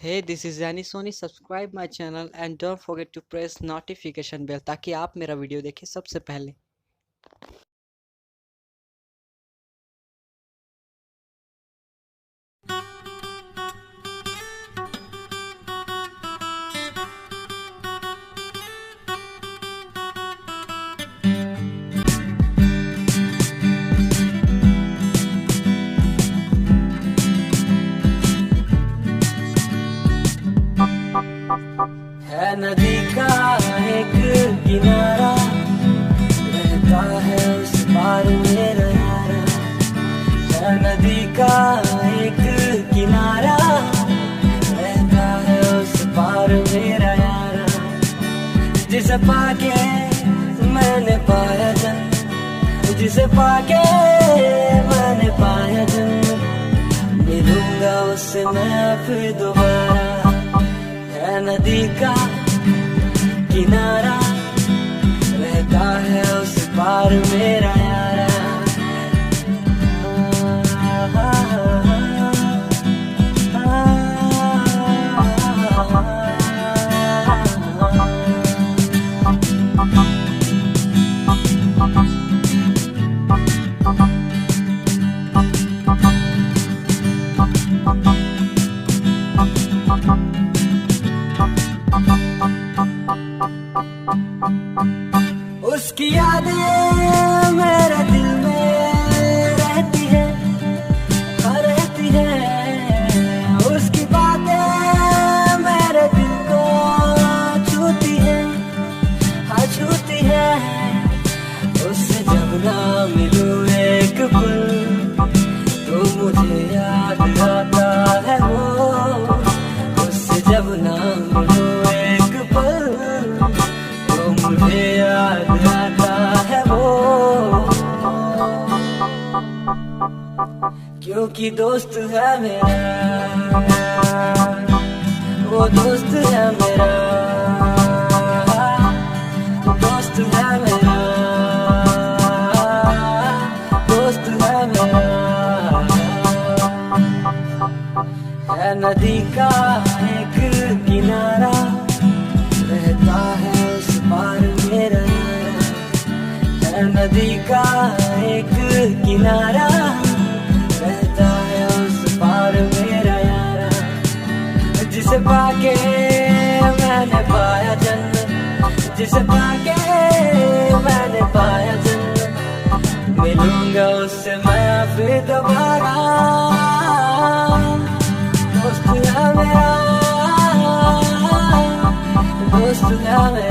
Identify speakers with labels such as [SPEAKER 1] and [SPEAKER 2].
[SPEAKER 1] Hey, this is Zani Soni. Subscribe my channel and don't forget to press notification bell ताकि आप मेरा video देखें सबसे पहले।
[SPEAKER 2] है नदी का एक किनारा, रहता है उस पार मेरा यारा। है नदी का एक किनारा, रहता है उस पार मेरा यारा। जिसे पाके मैंने पाया जन्नत, जिसे पाके मैंने पाया जन्नत, मिलूंगा उससे मैं फिर दोबारा। है नदी का किनारा, रहता है उस पार मेरा यारा। उसकी यादें मेरे दिल में रहती है, रहती है। उसकी बातें मेरे दिल को छूती है, छूती है। उससे जब ना मिलूं एक पल, तो मुझे याद आता है वो। उससे जब ना मिलूं एक पल, तो मुझे याद आता है वो। क्योंकि दोस्त है मेरा, वो दोस्त है मेरा, दोस्त है मेरा, दोस्त है मेरा। है नदी का एक किनारा, रहता है उस पार मेरा यारा। है नदी का एक किनारा, रहता है उस पार मेरा यारा। जिसे पाके मैंने पाया जन्नत, जिसे पाके मैंने पाया जन्नत, मिलूंगा उससे मैं फिर दोबारा। दोस्त है मेरा, दोस्त है मेरा।